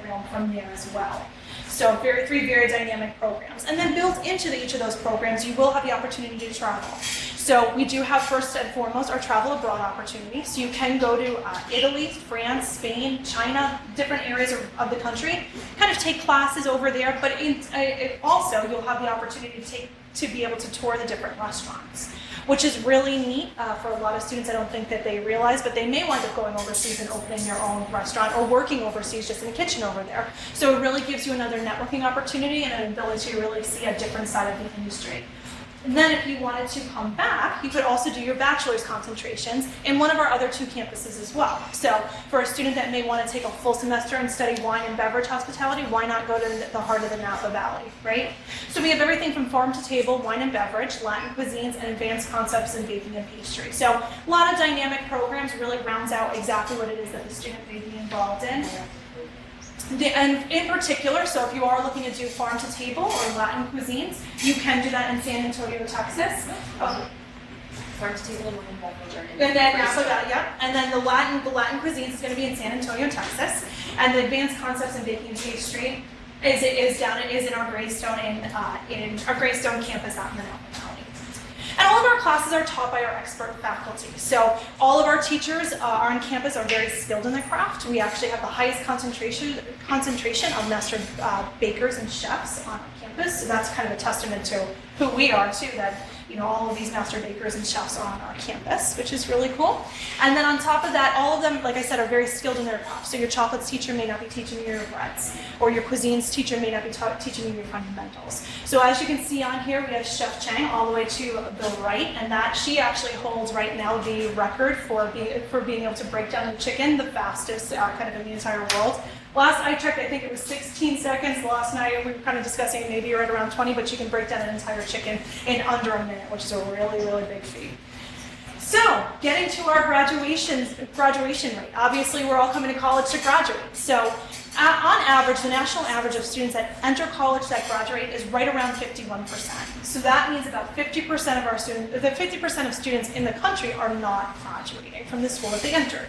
realm from there as well. So three very dynamic programs. And then built into each of those programs, you will have the opportunity to travel. So we do have first and foremost our travel abroad opportunity. So you can go to Italy, France, Spain, China, different areas of the country, kind of take classes over there, but also you'll have the opportunity to be able to tour the different restaurants, which is really neat for a lot of students. I don't think that they realize, but they may wind up going overseas and opening their own restaurant or working overseas just in the kitchen over there. So it really gives you another networking opportunity and an ability to really see a different side of the industry. And then if you wanted to come back, you could also do your bachelor's concentrations in one of our other 2 campuses as well. So for a student that may want to take a full semester and study wine and beverage hospitality, why not go to the heart of the Napa Valley, right? So we have everything from farm to table, wine and beverage, Latin cuisines, and advanced concepts in baking and pastry. So a lot of dynamic programs really rounds out exactly what it is that the student may be involved in. And in particular, so if you are looking to do farm to table or Latin cuisines, you can do that in San Antonio, Texas. Farm to table and wine and beverage are in. And then and then the Latin cuisines is going to be in San Antonio, Texas, and the advanced concepts in baking and pastry is in our Greystone in our Greystone campus out in the Napa Valley. And all of our classes are taught by our expert faculty. So all of our teachers on campus are very skilled in the craft. We actually have the highest concentration of master bakers and chefs on our campus. So that's kind of a testament to who we are too, that all of these master bakers and chefs are on our campus, which is really cool. And then on top of that, all of them, like I said, are very skilled in their craft. So your chocolates teacher may not be teaching you your breads, or your cuisines teacher may not be teaching you your fundamentals. So as you can see on here, we have Chef Chang all the way to the right, and that she actually holds right now the record for being able to break down the chicken the fastest kind of in the entire world. Last I checked, I think it was 16 seconds. Last night we were kind of discussing maybe right around 20, but you can break down an entire chicken in under a minute, which is a really, really big feat. So, getting to our graduation rate. Obviously, we're all coming to college to graduate. So, on average, the national average of students that enter college that graduate is right around 51%. So that means about 50% of our students, the 50% of students in the country are not graduating from the school that they entered.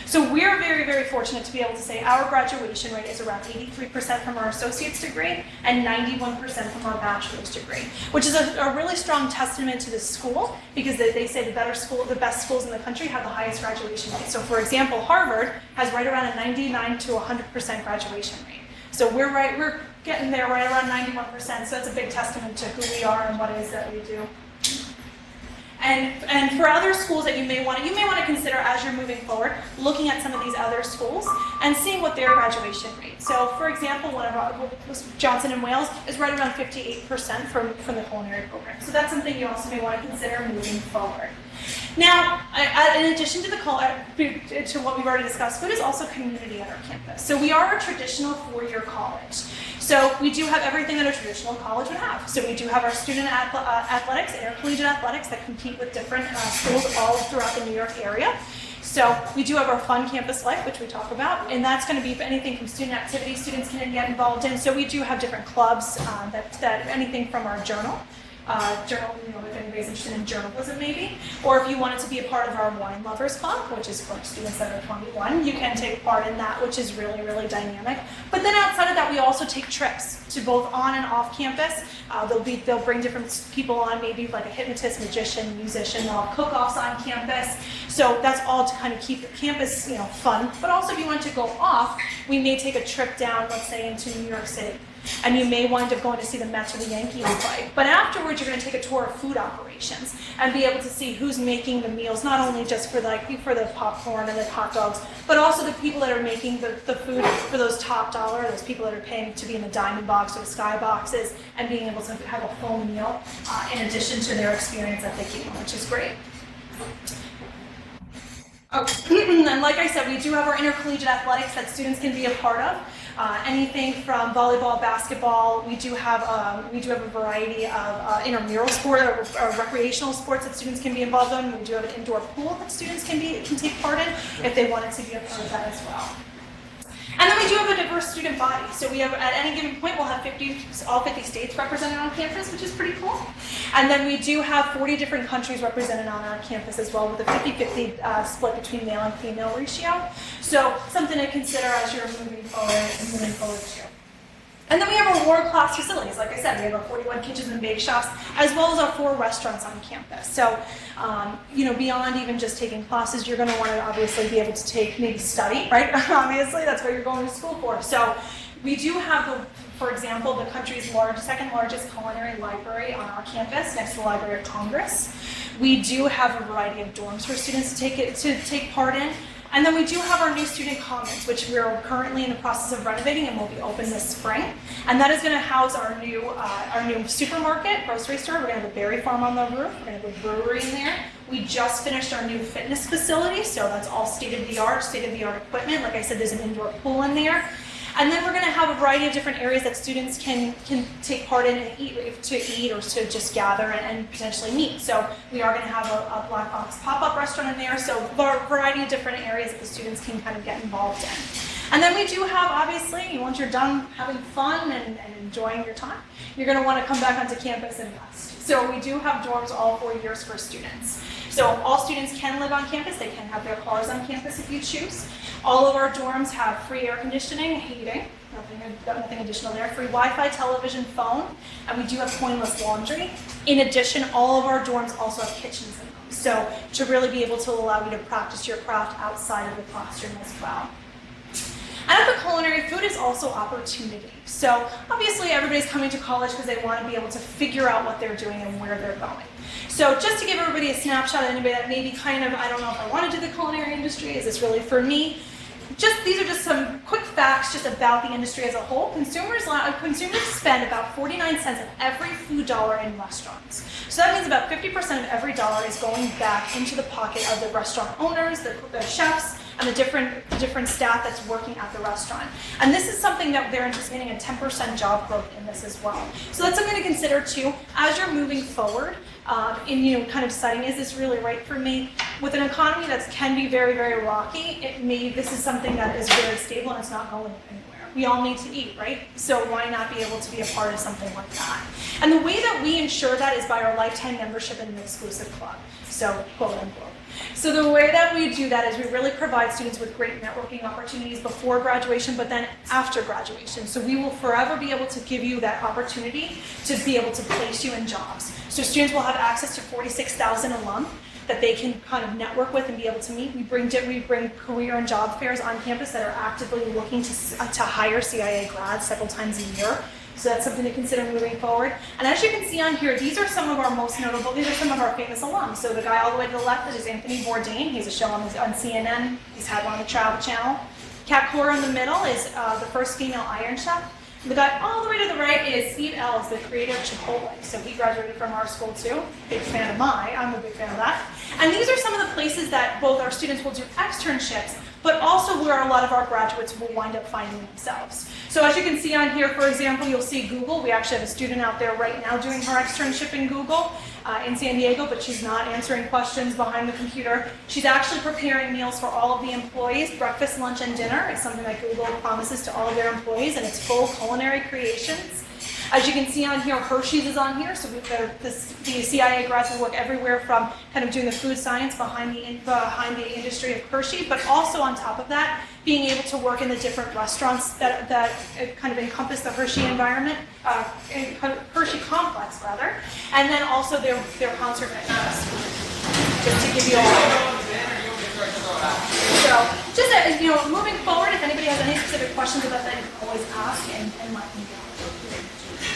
So we're very, very fortunate to be able to say our graduation rate is around 83% from our associate's degree and 91% from our bachelor's degree, which is a really strong testament to the school, because they say the best schools in the country have the highest graduation rate. So for example, Harvard has right around a 99 to 100% graduation rate. So we're getting there right around 91%. So that's a big testament to who we are and what it is that we do. And for other schools that you may want to consider as you're moving forward, looking at some of these other schools and seeing what their graduation rate. So, for example, one of our Johnson & Wales is right around 58% from the culinary program. So that's something you also may want to consider moving forward. Now, in addition to what we've already discussed, food is also community at our campus. So we are a traditional four-year college. So we do have everything that a traditional college would have. So we do have our student athletics, intercollegiate athletics that compete with different schools all throughout the New York area. So we do have our fun campus life, which we talk about, and that's going to be anything from student activities students can get involved in. So we do have different clubs, that anything from our journal, journal, if anybody's interested in journalism maybe, or if you wanted to be a part of our Wine Lovers Club, which is for students that are 21, you can take part in that, which is really, really dynamic. But then outside of that, we also take trips to both on and off campus. They'll bring different people on, maybe like a hypnotist, magician, musician. They'll have cook-offs on campus. So that's all to kind of keep the campus, fun. But also, if you want to go off, we may take a trip down, let's say, into New York City. And you may wind up going to see the Mets or the Yankees play. But afterwards, you're going to take a tour of food operations and be able to see who's making the meals, not only just for the popcorn and the hot dogs, but also the people that are making the food for those top dollar, those people that are paying to be in the diamond box or the sky boxes, and being able to have a full meal in addition to their experience at the game, which is great. Oh, and like I said, we do have our intercollegiate athletics that students can be a part of. Anything from volleyball, basketball. We do have a variety of intramural sport or recreational sports that students can be involved in. We do have an indoor pool that students can take part in if they wanted to be a part of that as well. And then we do have a diverse student body. So we have, at any given point, we'll have all 50 states represented on campus, which is pretty cool. And then we do have 40 different countries represented on our campus as well, with a 50-50 split between male and female ratio. So something to consider as you're moving forward too. And then we have our world-class facilities. Like I said, we have our 41 kitchens and bake shops, as well as our 4 restaurants on campus. So, beyond even just taking classes, you're going to want to obviously be able to maybe study, right? Obviously, that's what you're going to school for. So, we do have, for example, the country's second largest culinary library on our campus, next to the Library of Congress. We do have a variety of dorms for students to take part in. And then we do have our new student commons, which we're currently in the process of renovating and will be open this spring. And that is going to house our new supermarket, grocery store. We're going to have a berry farm on the roof. We're going to have a brewery in there. We just finished our new fitness facility, so that's all state-of-the-art equipment. Like I said, there's an indoor pool in there. And then we're going to have a variety of different areas that students can take part in and eat or to just gather and potentially meet. So we are going to have a Black Box pop-up restaurant in there. So a variety of different areas that the students can kind of get involved in. And then we do have, obviously, once you're done having fun and enjoying your time, you're going to want to come back onto campus and rest. So we do have dorms all 4 years for students. So all students can live on campus. They can have their cars on campus if you choose. All of our dorms have free air conditioning, heating, nothing additional there, free Wi-Fi, television, phone, and we do have coinless laundry. In addition, all of our dorms also have kitchens in them. So to really be able to allow you to practice your craft outside of the classroom as well. And at the Culinary, food is also opportunity. So obviously everybody's coming to college because they want to be able to figure out what they're doing and where they're going. So just to give everybody a snapshot of anybody that maybe I don't know if I want to do the culinary industry, is this really for me? These are just some quick facts just about the industry as a whole. Consumers spend about 49 cents of every food dollar in restaurants. So that means about 50% of every dollar is going back into the pocket of the restaurant owners, the chefs, and the different staff that's working at the restaurant. And this is something that they're anticipating a 10% job growth in this as well. So that's something to consider too as you're moving forward in kind of deciding, is this really right for me? With an economy that can be very, very rocky, this is something that is very stable and it's not going anywhere. We all need to eat, right? So why not be able to be a part of something like that? And the way that we ensure that is by our lifetime membership in an exclusive club. So quote unquote. So the way that we do that is we really provide students with great networking opportunities before graduation, but then after graduation. So we will forever be able to give you that opportunity to be able to place you in jobs. So students will have access to 46,000 a month that they can kind of network with and be able to meet. We bring career and job fairs on campus that are actively looking to hire CIA grads several times a year. So that's something to consider moving forward. And as you can see on here, these are some of our most notable, these are some of our famous alums. So the guy all the way to the left is Anthony Bourdain. He's a show on CNN. He's had one on the Travel Channel. Kat Cora in the middle is the first female Iron Chef. The guy all the way to the right is Steve Ells, the creator of Chipotle. So he graduated from our school too. Big fan of mine. I'm a big fan of that. And these are some of the places that both our students will do externships, but also where a lot of our graduates will wind up finding themselves. So as you can see on here, for example, you'll see Google. We actually have a student out there right now doing her externship in Google in San Diego, but she's not answering questions behind the computer. She's actually preparing meals for all of the employees. Breakfast, lunch, and dinner is something that Google promises to all of their employees, and it's full culinary creations. As you can see on here, Hershey's is on here. So the CIA grads will work everywhere from kind of doing the food science behind the industry of Hershey, but also on top of that, being able to work in the different restaurants that kind of encompass the Hershey environment, Hershey complex rather, and then also their concert venues. Just to give you all. So, just moving forward, if anybody has any specific questions about that, you can always ask and let me know.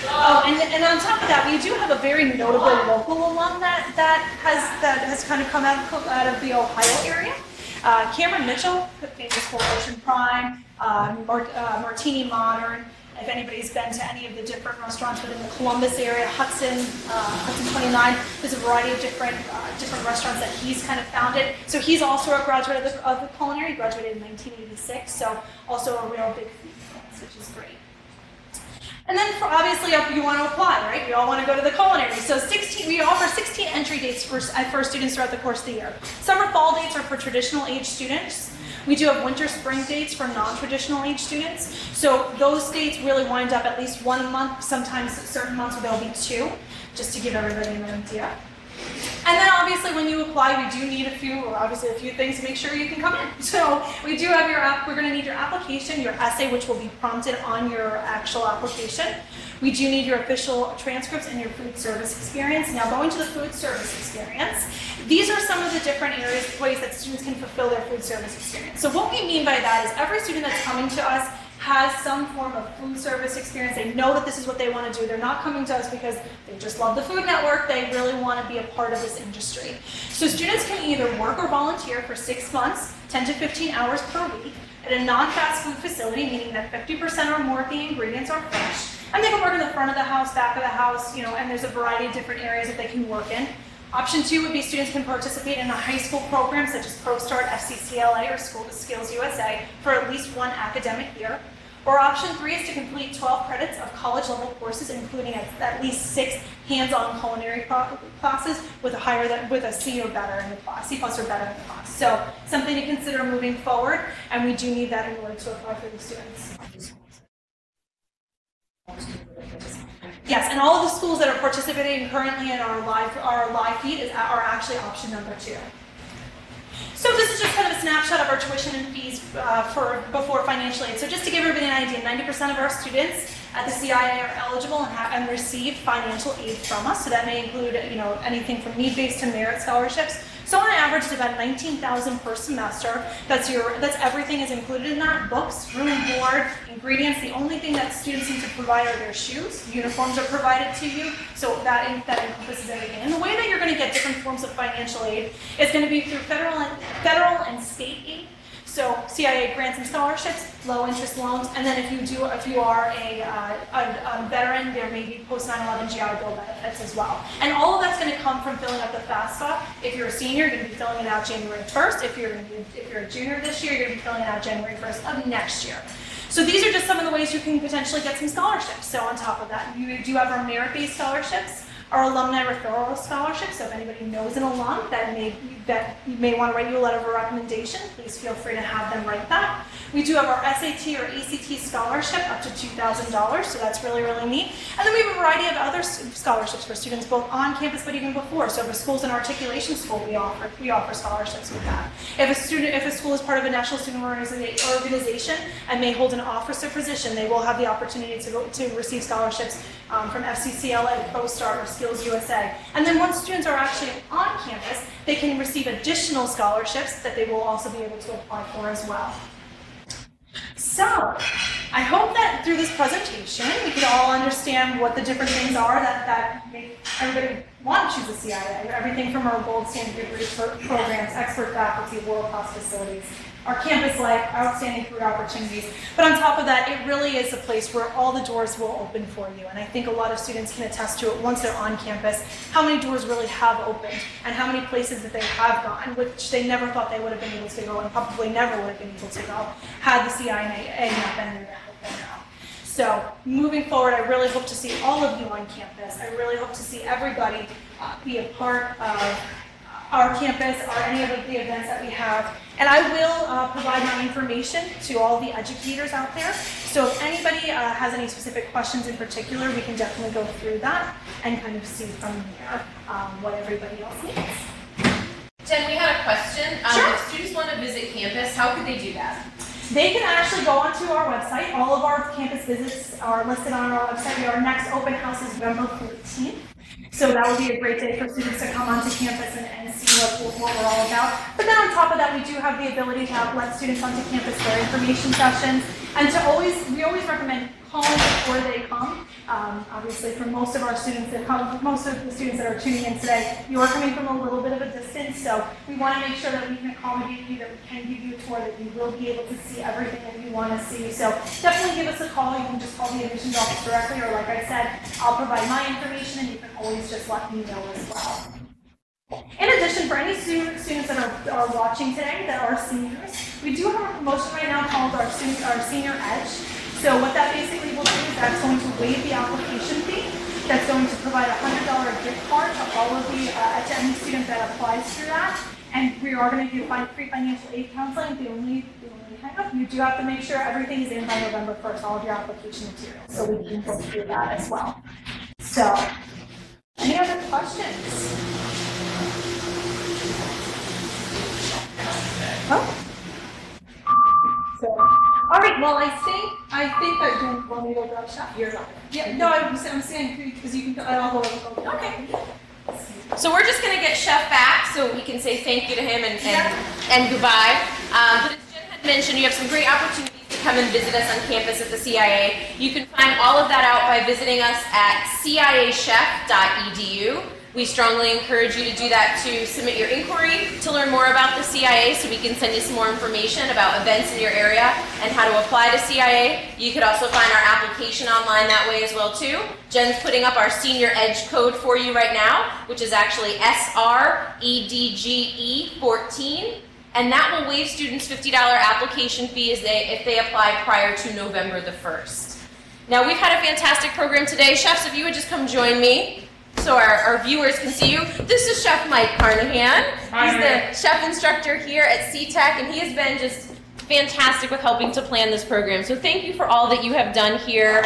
Oh, and on top of that, we do have a very notable local alum that has kind of come out of the Ohio area. Cameron Mitchell, famous for Ocean Prime, Martini Modern. If anybody's been to any of the different restaurants within the Columbus area, Hudson 29, there's a variety of different restaurants that he's kind of founded. So he's also a graduate of the Culinary. He graduated in 1986, so also a real big feat for us, which is great. And then obviously you want to apply, right? We all want to go to the Culinary. So we offer 16 entry dates for students throughout the course of the year. Summer, fall dates are for traditional age students. We do have winter, spring dates for non-traditional age students. So those dates really wind up at least one a month, sometimes certain months where there'll be two, just to give everybody an idea. And then obviously when you apply, we do need a few things to make sure you can come in. So we do have we're going to need your application, your essay, which will be prompted on your actual application. We do need your official transcripts and your food service experience. Now going to the food service experience, these are some of the different ways that students can fulfill their food service experience. So what we mean by that is every student that's coming to us has some form of food service experience. They know that this is what they want to do. They're not coming to us because they just love the Food Network. They really want to be a part of this industry. So students can either work or volunteer for 6 months, 10 to 15 hours per week at a non-fast food facility, meaning that 50% or more of the ingredients are fresh. And they can work in the front of the house, back of the house, and there's a variety of different areas that they can work in. Option 2 would be students can participate in a high school program such as ProStart, FCCLA, or School to Skills USA for at least 1 academic year. Or option 3 is to complete 12 credits of college-level courses, including at least 6 hands-on culinary classes with a C or better in the class, C+ or better in the class. So something to consider moving forward, and we do need that in order to apply for the students. Yes, and all of the schools that are participating currently in our live feed are actually option number 2. So this is just kind of a snapshot of our tuition and fees before financial aid. So just to give everybody an idea, 90% of our students at the CIA are eligible and receive financial aid from us. So that may include anything from need-based to merit scholarships. So on average, it's about $19,000 per semester. That's everything is included in that: books, room and board, ingredients. The only thing that students need to provide are their shoes. Uniforms are provided to you, so that encompasses everything. And the way that you're going to get different forms of financial aid is going to be through federal and state aid. So CIA grants and scholarships, low interest loans, and then if you are a veteran, there may be post 9/11 GI Bill benefits as well. And all of that's going to come from filling up the FAFSA. If you're a senior, you're going to be filling it out January 1st. If you're a junior this year, you're going to be filling it out January 1st of next year. So these are just some of the ways you can potentially get some scholarships. So on top of that, you do have our merit-based scholarships, our alumni referral scholarships. So if anybody knows an alum that may want to write you a letter of recommendation, please feel free to have them write that. We do have our SAT or ACT scholarship up to $2,000, so that's really, really neat. And then we have a variety of other scholarships for students, both on campus but even before. So if a school's an articulation school, we offer scholarships with that. If a school is part of a national student organization and may hold an officer position, they will have the opportunity to receive scholarships from FCCLA, ProStart, or Skills USA. And then once students are actually on campus, they can receive additional scholarships that they will also be able to apply for as well. So, I hope that through this presentation, we can all understand what the different things are that make everybody want to choose the CIA. Everything from our gold standard degree programs, expert faculty, world-class facilities, our campus life, outstanding career opportunities. But on top of that, it really is a place where all the doors will open for you. And I think a lot of students can attest to it once they're on campus, how many doors really have opened and how many places that they have gone, which they never thought they would have been able to go and probably never would have been able to go had the CIA not been there to help them out. So moving forward, I really hope to see all of you on campus. I really hope to see everybody be a part of our campus or any of the events that we have. And I will provide my information to all the educators out there. So if anybody has any specific questions in particular, we can definitely go through that and kind of see from there what everybody else needs. Jen, we had a question. Sure. If students want to visit campus, how could they do that? They can actually go onto our website. All of our campus visits are listed on our website. Our next open house is November 14th. So that would be a great day for students to come onto campus and see what we're all about. But then on top of that, we do have the ability to let students onto campus for information sessions. And we always recommend calling before they come. Obviously, for most of our students that come, most of the students that are tuning in today, you are coming from a little bit of a distance. So we want to make sure that we can accommodate you, that we can give you a tour, that you will be able to see everything that you want to see. So definitely give us a call. You can just call the admissions office directly, or like I said, I'll provide my information, and you can always just let me know as well. In addition, for any students that are watching today that are seniors, we do have a promotion right now called our Senior Edge. So what that basically will do is that's going to waive the application fee. That's going to provide a $100 gift card to all of to any student that applies through that. And we are going to do free financial aid counseling. The only hang up, you do have to make sure everything is in by November 1st, all of your application materials. So we can go through that as well. So, any other questions? Oh. So, all right. Well, I think that you want me to go grab shot. You're not. Yeah. No, I'm saying because you can. I'll go. Okay. So we're just going to get Chef back so we can say thank you to him and goodbye. But as Jen had mentioned, you have some great opportunities to come and visit us on campus at the CIA. You can find all of that out by visiting us at ciachef.edu. We strongly encourage you to do that, to submit your inquiry, to learn more about the CIA so we can send you some more information about events in your area and how to apply to CIA. You could also find our application online that way as well too. Jen's putting up our Senior Edge code for you right now, which is actually SREDGE14, and that will waive students' $50 application fee if they apply prior to November the 1st. Now we've had a fantastic program today. Chefs, if you would just come join me, so our viewers can see you. This is Chef Mike Carnahan. He's the chef instructor here at C-TEC, and he has been just fantastic with helping to plan this program. So thank you for all that you have done here.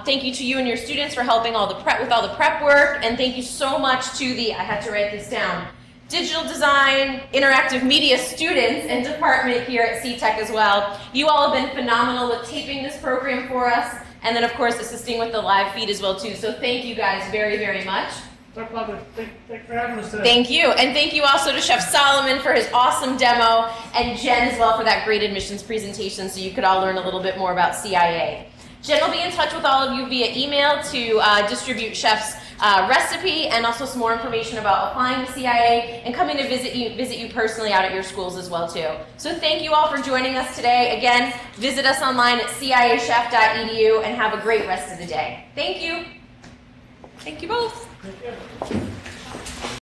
Thank you to you and your students for helping with all the prep work, and thank you so much to the, I had to write this down, digital design, interactive media students and department here at C-TEC as well. You all have been phenomenal with taping this program for us, and then of course assisting with the live feed as well too. So thank you guys very, very much. It's our pleasure. Thanks for having us today. Thank you. And thank you also to Chef Solomon for his awesome demo, and Jen as well for that great admissions presentation so you could all learn a little bit more about CIA. Jen will be in touch with all of you via email to distribute Chef's recipe and also some more information about applying to CIA and coming to visit you personally out at your schools as well too. So thank you all for joining us today. Again, visit us online at ciachef.edu and have a great rest of the day. Thank you. Thank you both. Thank you.